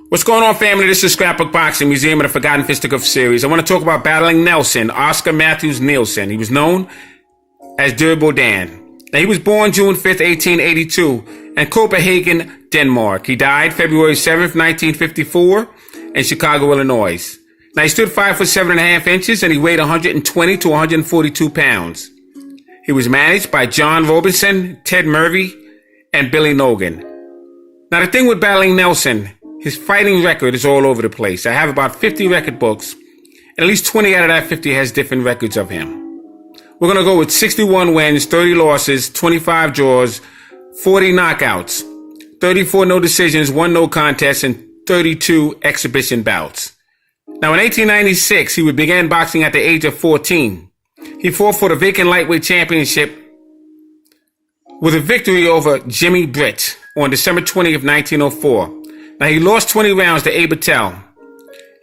What's going on, family? This is Scrapbook Boxing, Museum of the Forgotten Fisticuffs series. I want to talk about Battling Nelson, Oscar Matthews Nielsen. He was known as Durbo Dan. Now, he was born June 5th, 1882 in Copenhagen, Denmark. He died February 7th, 1954 in Chicago, Illinois. Now, he stood 5 foot 7.5 and he weighed 120 to 142 pounds. He was managed by John Robinson, Ted Murphy, and Billy Nogan. Now, the thing with Battling Nelson, his fighting record is all over the place. I have about 50 record books, and at least 20 out of that 50 has different records of him. We're going to go with 61 wins, 30 losses, 25 draws, 40 knockouts, 34 no decisions, 1 no contest, and 32 exhibition bouts. Now, in 1896, he began boxing at the age of 14. He fought for the vacant lightweight championship with a victory over Jimmy Britt on December 20th, 1904. Now, he lost 20 rounds to Abe Patel.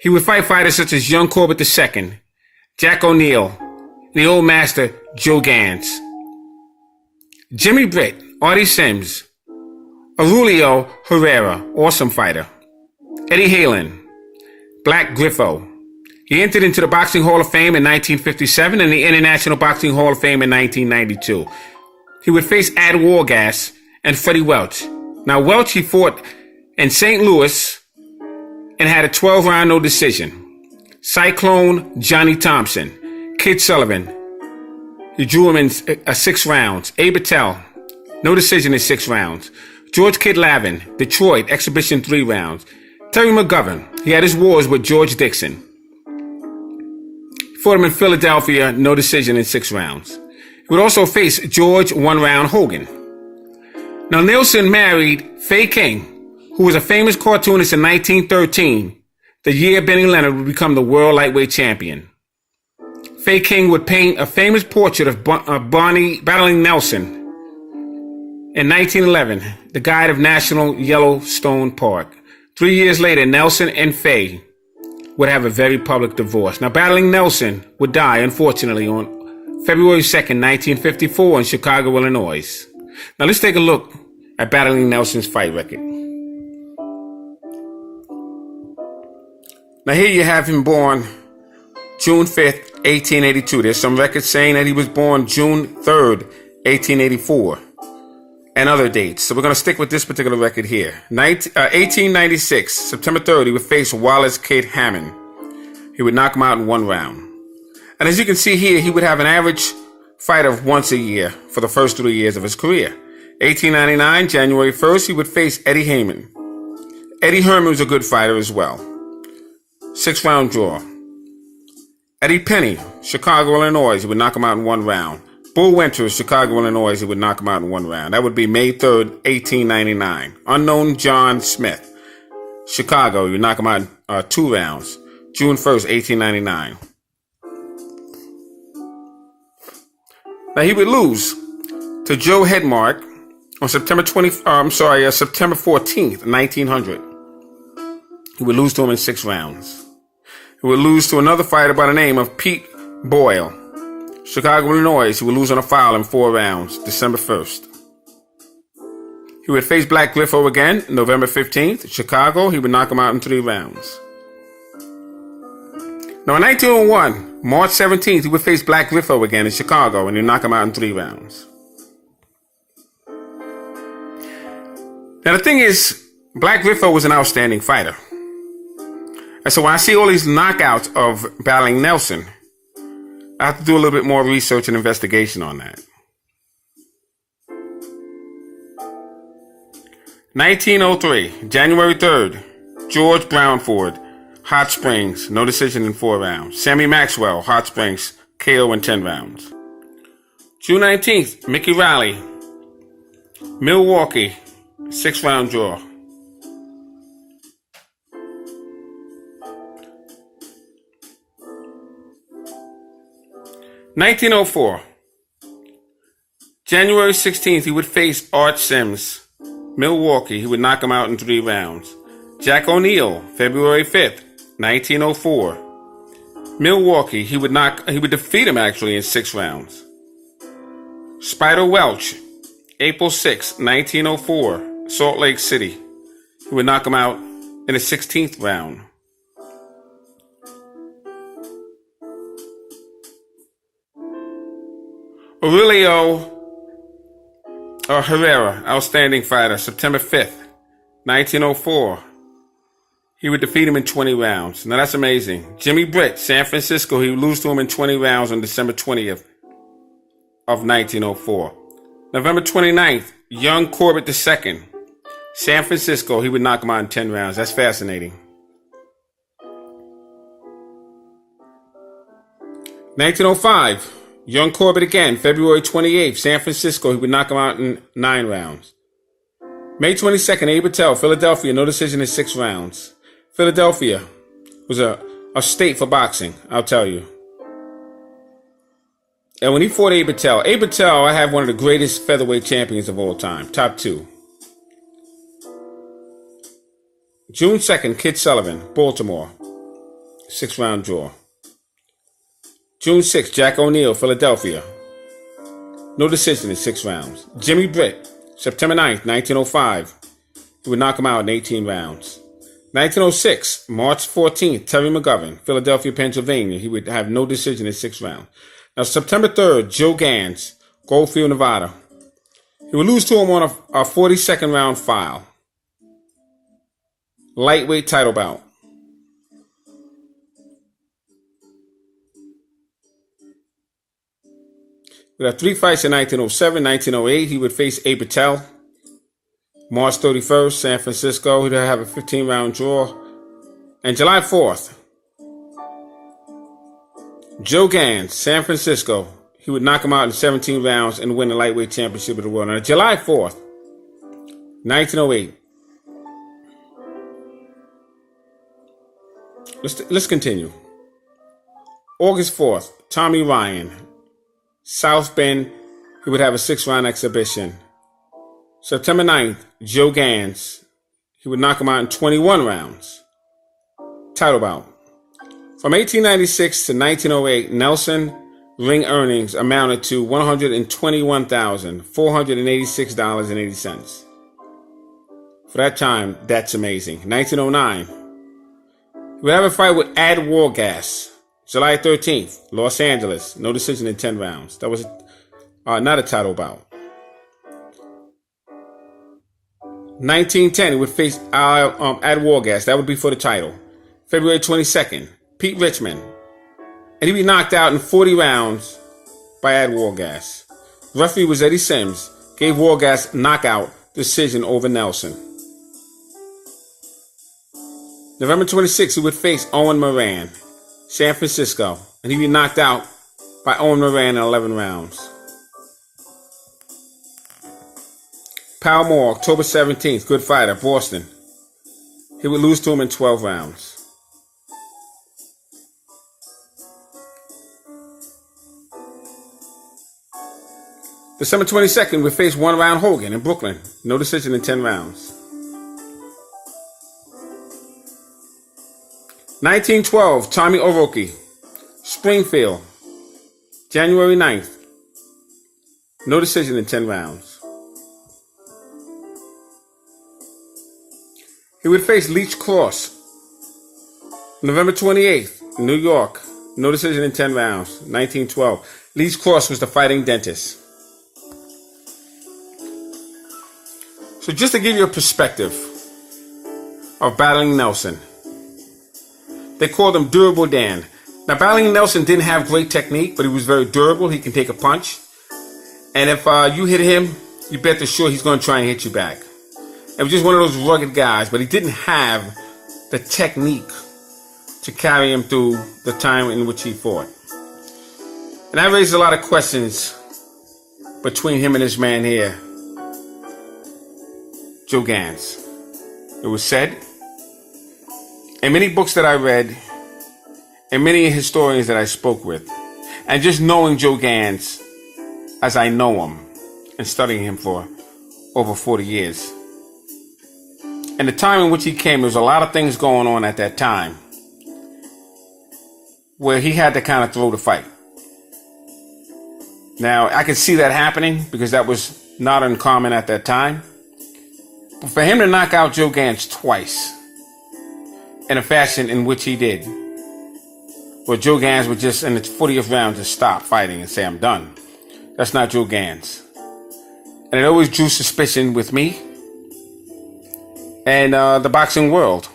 He would fight fighters such as Young Corbett II, Jack O'Neill, and the old master, Joe Gans. Jimmy Britt, Artie Sims, Aurelio Herrera, awesome fighter. Eddie Halen, Black Griffo. He entered into the Boxing Hall of Fame in 1957 and the International Boxing Hall of Fame in 1992. He would face Ad Wargas and Freddie Welch. Now, Welch, he fought in St. Louis and had a 12-round no decision. Cyclone Johnny Thompson, Kid Sullivan, he drew him in 6 rounds. Abe Patel, no decision in 6 rounds. George Kid Lavin, Detroit, exhibition 3 rounds. Terry McGovern, he had his wars with George Dixon. He fought him in Philadelphia, no decision in 6 rounds. He would also face George 1-round Hogan. Now, Nielsen married Fay King, who was a famous cartoonist in 1913, the year Benny Leonard would become the world lightweight champion. Fay King would paint a famous portrait of Barney Battling Nelson in 1911, the guide of National Yellowstone Park. 3 years later, Nelson and Fay would have a very public divorce. Now, Battling Nelson would die, unfortunately, on February 2nd, 1954 in Chicago, Illinois. Now, let's take a look at Battling Nelson's fight record. Now, here you have him born June 5th, 1882. There's some records saying that he was born June 3rd, 1884, and other dates. So we're going to stick with this particular record here. 1896, September 3rd, he would face Wallace Kid Hammond. He would knock him out in 1 round. And as you can see here, he would have an average fight of once a year for the first 3 years of his career. 1899, January 1st, he would face Eddie Heyman. Eddie Herman was a good fighter as well. 6-round draw. Eddie Penny, Chicago, Illinois, he would knock him out in 1 round. Bull Winters, Chicago, Illinois, he would knock him out in 1 round. That would be May 3rd, 1899. Unknown John Smith, Chicago, he would knock him out in 2 rounds. June 1st, 1899. Now, he would lose to Joe Hedmark on September 14th, 1900. He would lose to him in 6 rounds. He would lose to another fighter by the name of Pete Boyle, Chicago, Illinois. He would lose on a foul in 4 rounds, December 1st. He would face Black Griffo again, November 15th, Chicago. He would knock him out in 3 rounds. Now, in 1901, March 17th, he would face Black Griffo again in Chicago, and he'd knock him out in 3 rounds. Now, the thing is, Black Griffo was an outstanding fighter. And so when I see all these knockouts of Battling Nelson, I have to do a little bit more research and investigation on that. 1903, January 3rd, George Brownford, Hot Springs, no decision in 4 rounds. Sammy Maxwell, Hot Springs, KO in 10 rounds. June 19th, Mickey Riley, Milwaukee, 6-round draw. 1904, January 16th, he would face Art Sims, Milwaukee. He would knock him out in 3 rounds. Jack O'Neill, February 5th, 1904, Milwaukee. He would defeat him actually in 6 rounds. Spider Welch, April 6th, 1904, Salt Lake City. He would knock him out in the 16th round. Aurelio Herrera, outstanding fighter, September 5th, 1904. He would defeat him in 20 rounds. Now that's amazing. Jimmy Britt, San Francisco, he would lose to him in 20 rounds on December 20th of 1904. November 29th, Young Corbett II, San Francisco, he would knock him out in 10 rounds. That's fascinating. 1905, Young Corbett again, February 28th, San Francisco, he would knock him out in 9 rounds. May 22nd, Abe Patel, Philadelphia, no decision in 6 rounds. Philadelphia was a state for boxing, I'll tell you. And when he fought Abe Patel, I have one of the greatest featherweight champions of all time, top 2. June 2nd, Kid Sullivan, Baltimore, 6-round draw. June 6th, Jack O'Neill, Philadelphia, no decision in 6 rounds. Jimmy Britt, September 9th, 1905, he would knock him out in 18 rounds. 1906, March 14th, Terry McGovern, Philadelphia, Pennsylvania, he would have no decision in 6 rounds. Now, September 3rd, Joe Gans, Goldfield, Nevada, he would lose to him on a 42nd round file. Lightweight title bout. We have 3 fights in 1907, 1908. He would face Abe Patel. March 31st, San Francisco. He'd have a 15-round draw. And July 4th, Joe Gans, San Francisco. He would knock him out in 17 rounds and win the lightweight championship of the world. Now, July 4th, 1908. Let's continue. August 4th, Tommy Ryan, South Bend, he would have a 6-round exhibition. September 9th, Joe Gans, he would knock him out in 21 rounds. Title bout. From 1896 to 1908, Nelson ring earnings amounted to $121,486.80. For that time, that's amazing. 1909, he would have a fight with Ad Wargas. July 13th, Los Angeles, no decision in 10 rounds. That was not a title bout. 1910, he would face Ad Wargas. That would be for the title. February 22nd, Pete Richmond. And he'd be knocked out in 40 rounds by Ad Wargas. Referee was Eddie Sims. Gave Wargas knockout decision over Nelson. November 26th, he would face Owen Moran, San Francisco, and he'd be knocked out by Owen Moran in 11 rounds. Pal Moore, October 17th, good fighter, Boston. He would lose to him in 12 rounds. December 22nd, we face one-round Hogan in Brooklyn. No decision in 10 rounds. 1912, Tommy Oroki, Springfield, January 9th. No decision in 10 rounds. He would face Leech Cross, November 28th, New York. No decision in 10 rounds, 1912. Leech Cross was the fighting dentist. So just to give you a perspective of battling Nelson, they called him Durable Dan. Now, battling Nelson didn't have great technique, but he was very durable. He can take a punch. And if you hit him, you bet the sure he's going to try and hit you back. It was just one of those rugged guys, but he didn't have the technique to carry him through the time in which he fought. And that raised a lot of questions between him and this man here, Joe Gans. It was said in many books that I read, and many historians that I spoke with, and just knowing Joe Gans as I know him and studying him for over 40 years. And the time in which he came, there was a lot of things going on at that time where he had to kind of throw the fight. Now, I could see that happening because that was not uncommon at that time. But for him to knock out Joe Gans twice in a fashion in which he did. Where Joe Gans would just, in the 40th round, just stop fighting and say, I'm done. That's not Joe Gans. And it always drew suspicion with me and the boxing world.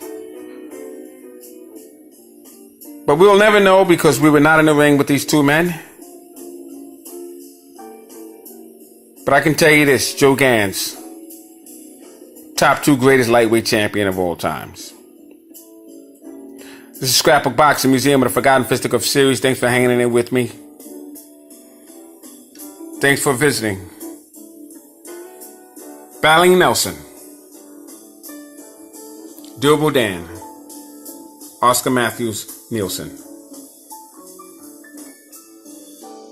But we'll never know because we were not in the ring with these two men. But I can tell you this, Joe Gans, top 2 greatest lightweight champion of all times. This is Scrapbook Boxing, Museum of the Forgotten Fisticuffs series. Thanks for hanging in there with me. Thanks for visiting. Battling Nelson, Durable Dan, Oscar Matthews Nielsen.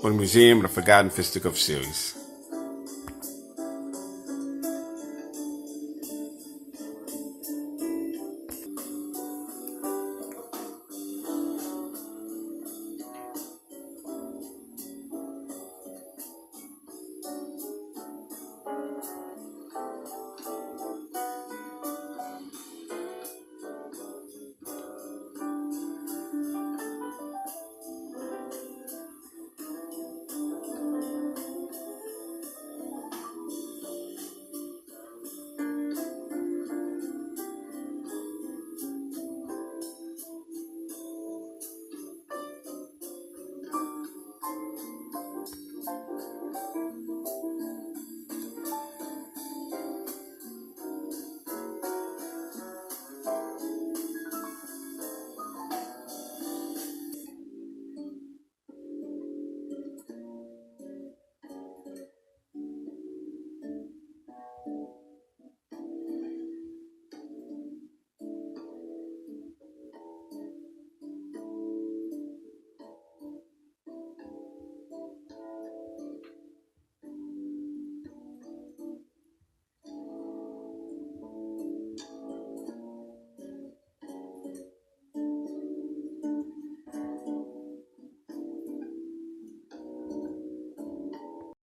On the Museum of the Forgotten Fisticuffs series.